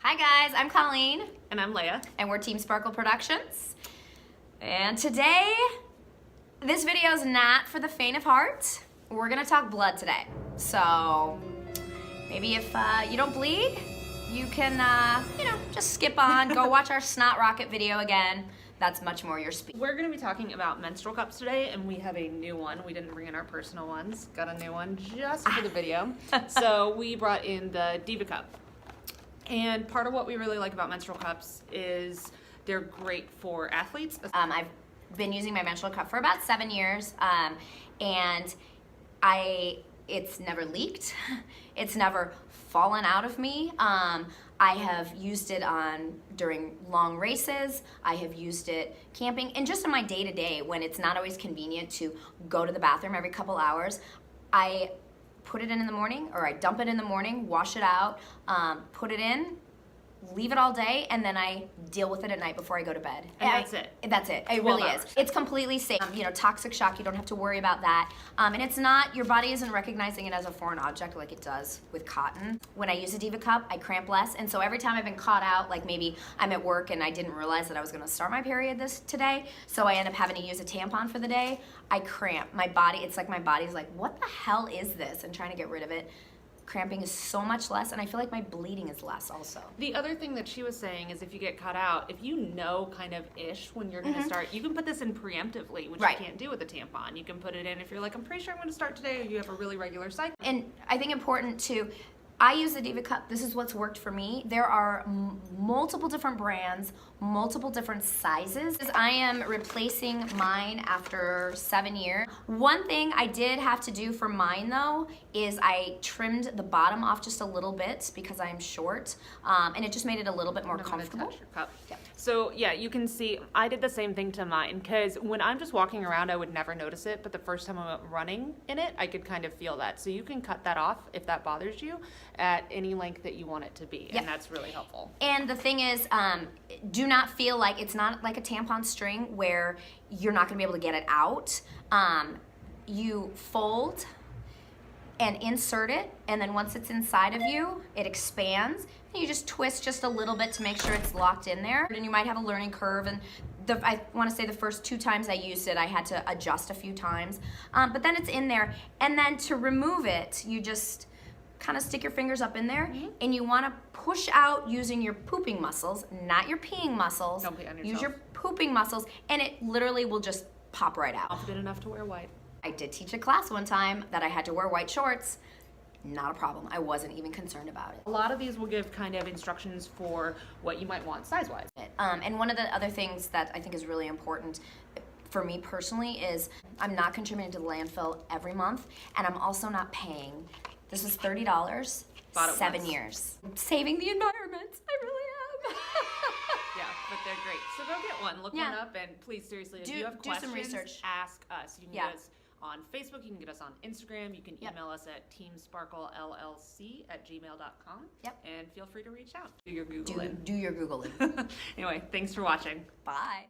Hi guys, I'm Colleen. And I'm Leia. And we're Team Sparkle Productions. And today, this video is not for the faint of heart. We're gonna talk blood today. So, maybe if you don't bleed, you can, just skip on, go watch our Snot Rocket video again. That's much more your speed. We're going to be talking about menstrual cups today, and we have a new one. We didn't bring in our personal ones. Got a new one just for the video. So we brought in the Diva Cup. And part of what we really like about menstrual cups is they're great for athletes. I've been using my menstrual cup for about 7 years, and it's never leaked. It's never fallen out of me. I have used it during long races. I have used it camping, and just in my day-to-day when it's not always convenient to go to the bathroom every couple hours. I put it in the morning, or I dump it in the morning, wash it out, put it in, leave it all day, and then I deal with it at night before I go to bed. And that's it. That's it. It really is. It's completely safe. Toxic shock, you don't have to worry about that. And it's not, your body isn't recognizing it as a foreign object like it does with cotton. When I use a Diva Cup, I cramp less, and so every time I've been caught out, like maybe I'm at work and I didn't realize that I was gonna start my period today, so I end up having to use a tampon for the day, I cramp. My body, it's like my body's like, what the hell is this? And trying to get rid of it. Cramping is so much less, and I feel like my bleeding is less also. The other thing that she was saying is if you get caught out, if you know kind of ish when you're going to start, you can put this in preemptively, which you can't do with a tampon. You can put it in if you're like, I'm pretty sure I'm going to start today, or you have a really regular cycle. And I think important to, I use the Diva Cup. This is what's worked for me. There are multiple different brands, multiple different sizes. I am replacing mine after 7 years. One thing I did have to do for mine though is I trimmed the bottom off just a little bit because I'm short, and it just made it a little bit more comfortable. Touch your cup. Yep. So yeah, you can see I did the same thing to mine, because when I'm just walking around I would never notice it, but the first time I'm running in it I could kind of feel that. So you can cut that off if that bothers you at any length that you want it to be, and that's really helpful. And the thing is, do not feel like, it's not like a tampon string where you're not gonna be able to get it out. You fold and insert it, and then once it's inside of you, it expands, and you just twist just a little bit to make sure it's locked in there. And you might have a learning curve, and I want to say the first 2 times I used it, I had to adjust a few times, but then it's in there. And then to remove it, you just kind of stick your fingers up in there, and you want to push out using your pooping muscles, not your peeing muscles. Don't pee on yourself. Use your pooping muscles, and it literally will just pop right out. Confident enough to wear white. I did teach a class one time that I had to wear white shorts. Not a problem. I wasn't even concerned about it. A lot of these will give kind of instructions for what you might want size-wise. And one of the other things that I think is really important for me personally is I'm not contributing to the landfill every month, and I'm also not paying. This was $30, 7 years. I'm saving the environment. I really am. Yeah, but they're great. So go get one, look one up, and please, seriously, if you have questions, some research. Ask us. You can get us on Facebook, you can get us on Instagram, you can email us at teamsparklellc@gmail.com. Yep. And feel free to reach out. Do your Googling. Do your Googling. Anyway, thanks for watching. Bye.